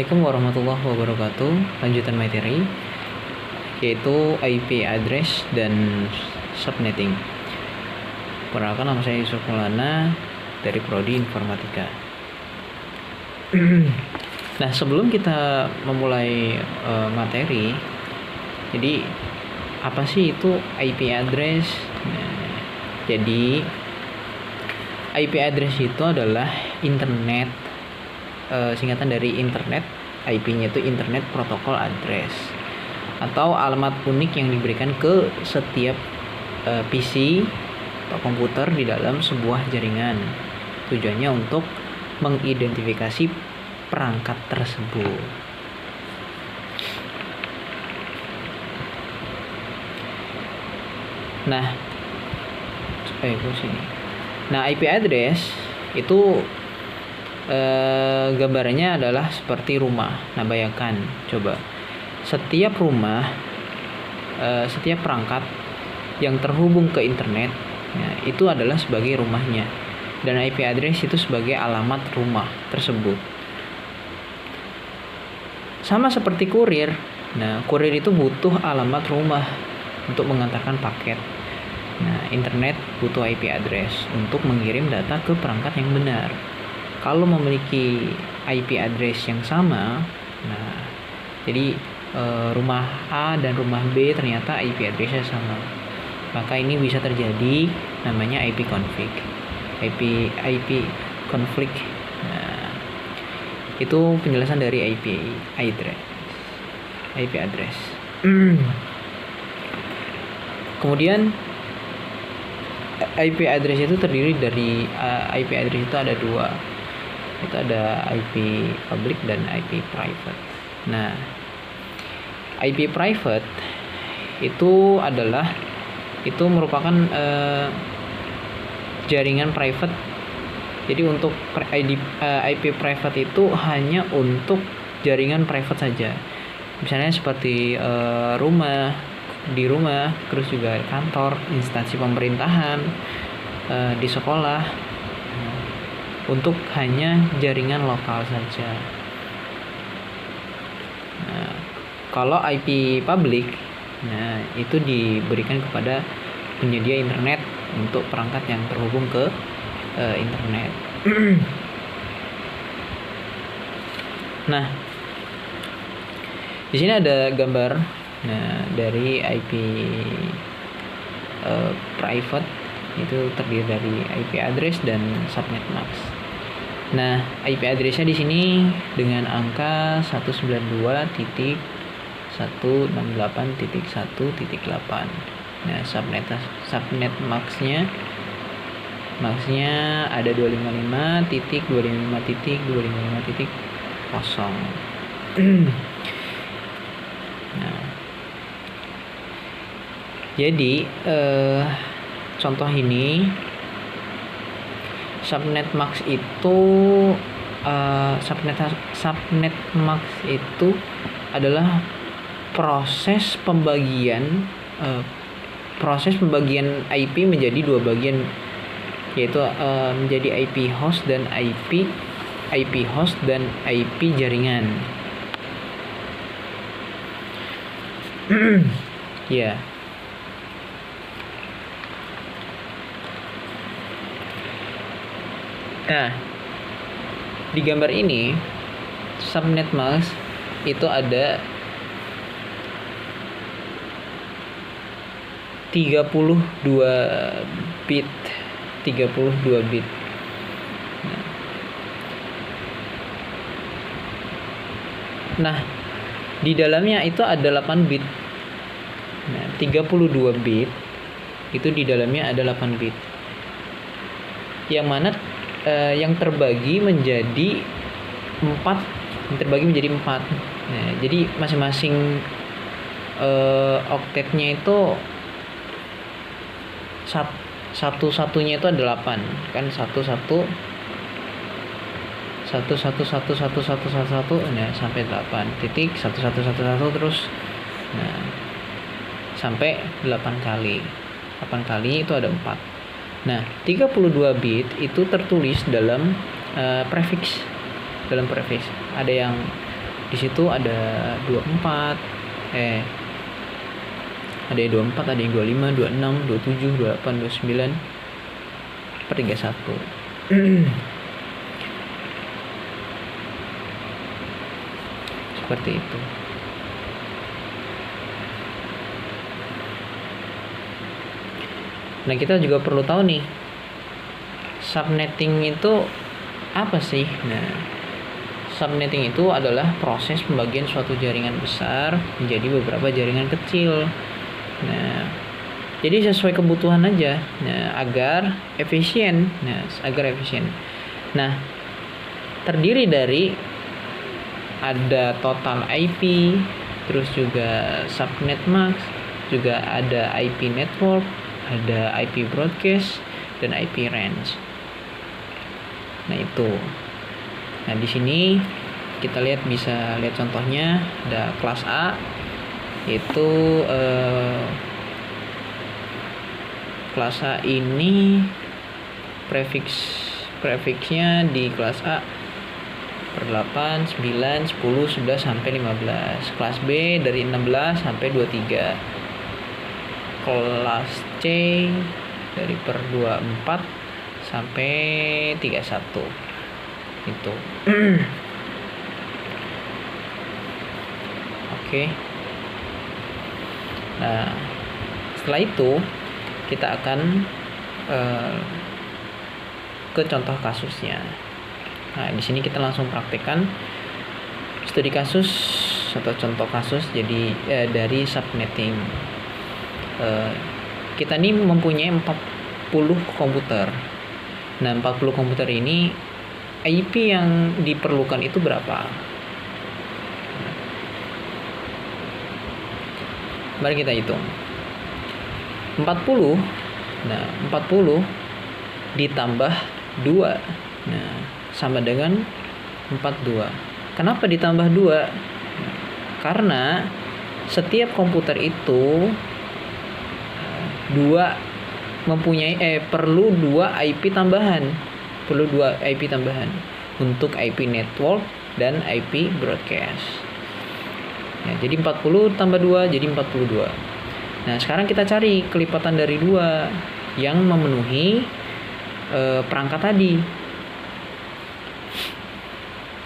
Assalamualaikum warahmatullahi wabarakatuh. Lanjutan materi yaitu IP address dan subnetting. Perkenalkan, nama saya Yusuf Maulana dari Prodi Informatika. Nah, sebelum kita memulai materi, jadi apa sih itu IP address? Nah, jadi IP address itu adalah internet, singkatan dari internet. IP-nya itu Internet Protocol Address, atau alamat unik yang diberikan ke setiap PC atau komputer di dalam sebuah jaringan. Tujuannya untuk mengidentifikasi perangkat tersebut. Nah, IP address itu gambarannya adalah seperti rumah. Nah, bayangkan coba, setiap rumah, setiap perangkat yang terhubung ke internet, ya, itu adalah sebagai rumahnya, dan IP address itu sebagai alamat rumah tersebut. Sama seperti kurir. Nah, kurir itu butuh alamat rumah untuk mengantarkan paket. Nah, internet butuh IP address untuk mengirim data ke perangkat yang benar. Kalau memiliki IP address yang sama, nah, jadi rumah A dan rumah B ternyata IP address-nya sama, maka ini bisa terjadi namanya IP conflict. IP conflict. Nah, itu penjelasan dari IP address. Kemudian IP address itu terdiri dari IP address itu ada dua. Itu ada IP public dan IP private. Nah, IP private itu merupakan jaringan private. Jadi untuk IP private itu hanya untuk jaringan private saja. Misalnya seperti di rumah, terus juga kantor, instansi pemerintahan, di sekolah. Untuk hanya jaringan lokal saja. Nah, kalau IP public, nah, itu diberikan kepada penyedia internet untuk perangkat yang terhubung ke internet. Nah, di sini ada gambar, nah, dari IP private, itu terdiri dari IP address dan subnet mask. Nah, IP address-nya di sini dengan angka 192.168.1.8. Nah, subnet mask-nya ada 255.255.255.0. Nah, jadi contoh ini, subnet mask itu adalah proses pembagian IP menjadi dua bagian, yaitu menjadi IP host dan IP jaringan. Ya. Nah, di gambar ini subnet mask itu ada 32 bit. Nah, di dalamnya itu ada 8 bit. Nah, 32 bit itu di dalamnya ada 8 bit. Yang mana yang terbagi menjadi 4. Nah, jadi masing-masing oktetnya itu satunya itu ada 8. Kan 1 nah, sampai 8 titik 1111 terus, nah, sampai 8 kali. 8 kali itu ada 4. Nah, 32 bit itu tertulis dalam prefix. Ada yang Di situ ada 24, ada yang 24, ada yang 25, 26, 27, 28, 29, 31. Seperti itu. Nah, kita juga perlu tahu nih, subnetting itu apa sih? Nah, subnetting itu adalah proses pembagian suatu jaringan besar menjadi beberapa jaringan kecil. Nah, jadi sesuai kebutuhan aja. Nah, agar efisien. Nah, terdiri dari ada total IP, terus juga subnet mask, juga ada IP network, ada IP broadcast, dan IP range. Nah, itu. Nah, di sini kita bisa lihat contohnya. Ada kelas A, itu kelas A ini prefiksnya di kelas A per 8, 9, 10, 11 sampai 15. Kelas B dari 16 sampai 23. Kelas C dari per 24 sampai 31. Itu. Oke. Nah, setelah itu kita akan ke contoh kasusnya. Nah, di sini kita langsung praktekkan studi kasus atau contoh kasus jadi dari subnetting. Kita ini mempunyai 40 komputer. Nah, 40 komputer ini IP yang diperlukan itu berapa? Mari kita hitung. 40. Nah, 40 ditambah 2. Nah, sama dengan 42. Kenapa ditambah 2? Karena setiap komputer itu perlu 2 IP tambahan. Untuk IP network dan IP broadcast. Ya, jadi 40 tambah 2 jadi 42. Nah, sekarang kita cari kelipatan dari 2 yang memenuhi perangkat tadi.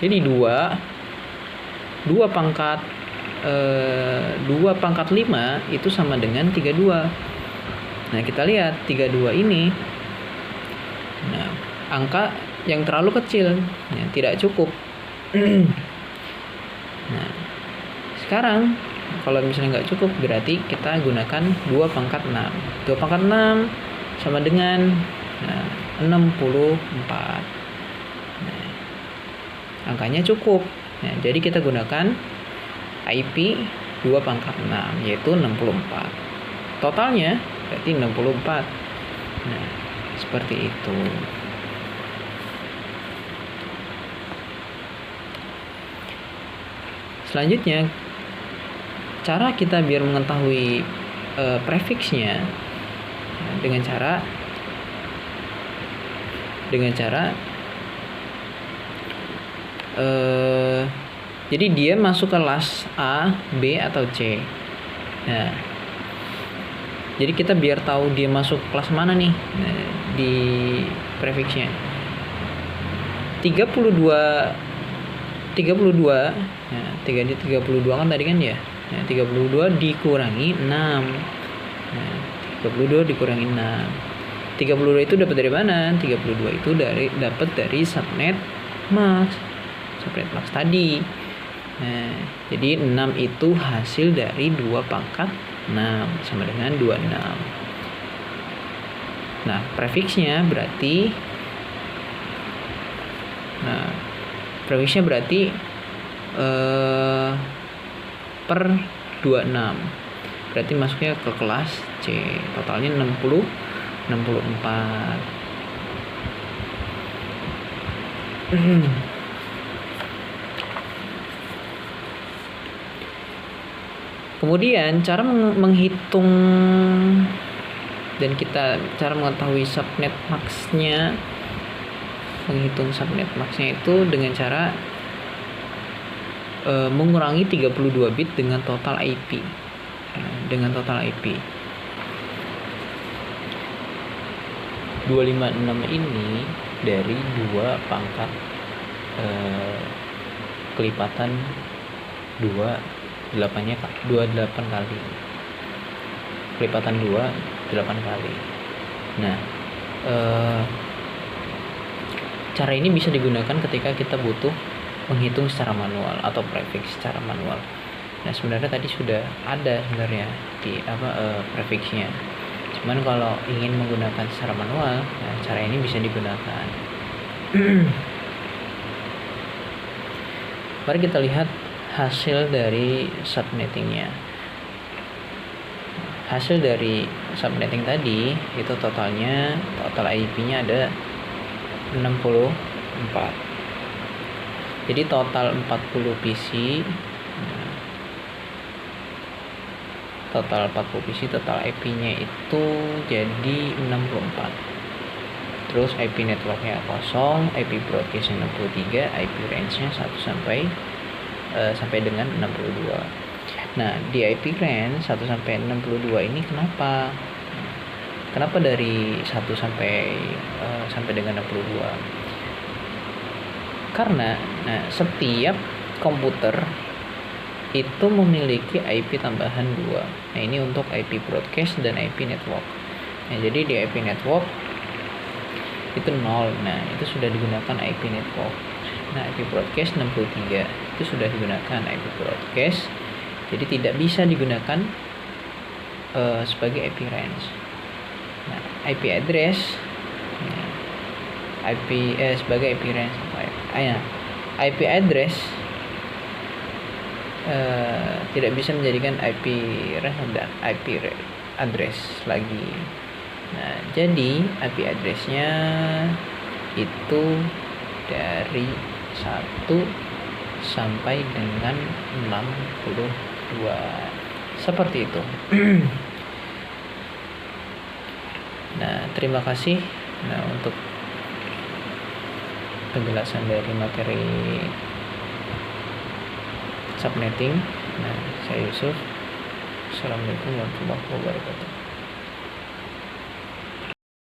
Jadi 2 pangkat 5 itu sama dengan 32. Nah, kita lihat 32 ini. Nah, angka yang terlalu kecil, ya, tidak cukup. Nah, sekarang kalau misalnya nggak cukup, berarti kita gunakan 2 pangkat 6. 2 pangkat 6 sama dengan 64. Nah, angkanya cukup. Nah, jadi kita gunakan IP 2 pangkat 6, yaitu 64. Totalnya berarti 64. Nah, seperti itu. Selanjutnya, cara kita biar mengetahui prefiksnya dengan cara jadi dia masuk ke kelas A, B atau C. Nah, jadi kita biar tahu dia masuk kelas mana nih, di prefiksnya 32. Nah, 32 kan tadi kan ya. Nah, 32 dikurangi 6. Nah, 32 dikurangi 6. 32 itu dapat dari mana? 32 itu dapat dari subnet max tadi. Nah, jadi 6 itu hasil dari 2 pangkat 6 sama dengan 26. Nah, prefiksnya berarti per 26. Berarti masuknya ke kelas C. Totalnya 64. Kemudian cara menghitung dan cara mengetahui subnet max-nya. Menghitung subnet max-nya itu dengan cara mengurangi 32 bit dengan total IP. Dengan total IP 256 ini dari 2 pangkat kelipatan 28 kali. Kelipatan 8 kali. Nah, cara ini bisa digunakan ketika kita butuh menghitung secara manual atau prefix secara manual. Nah, sebenarnya tadi sudah ada sebenarnya di prefixnya. Cuman kalau ingin menggunakan secara manual, nah cara ini bisa digunakan. Mari kita lihat hasil dari subnettingnya. Hasil dari subnetting tadi itu total IP-nya ada 64. Jadi total 40 PC, total IP-nya itu jadi 64. Terus IP networknya 0, IP broadcast-nya 63, IP range-nya 1 sampai dengan 62. Nah, di IP range 1 sampai 62 ini kenapa dari 1 sampai dengan 62? Karena setiap komputer itu memiliki IP tambahan 2. Nah, ini untuk IP broadcast dan IP network. Nah, jadi di IP network itu 0. Nah, itu sudah digunakan IP network. Nah, IP broadcast 63 itu sudah digunakan IP broadcast. Jadi tidak bisa digunakan sebagai IP range. Nah, IP address sebagai IP range IP address tidak bisa menjadikan IP range dan IP address lagi. Nah, jadi IP address-nya itu dari 1 sampai dengan 62. Seperti itu. Nah, terima kasih untuk penjelasan dari materi subnetting. Nah, saya Yusuf. Assalamualaikum warahmatullahi wabarakatuh.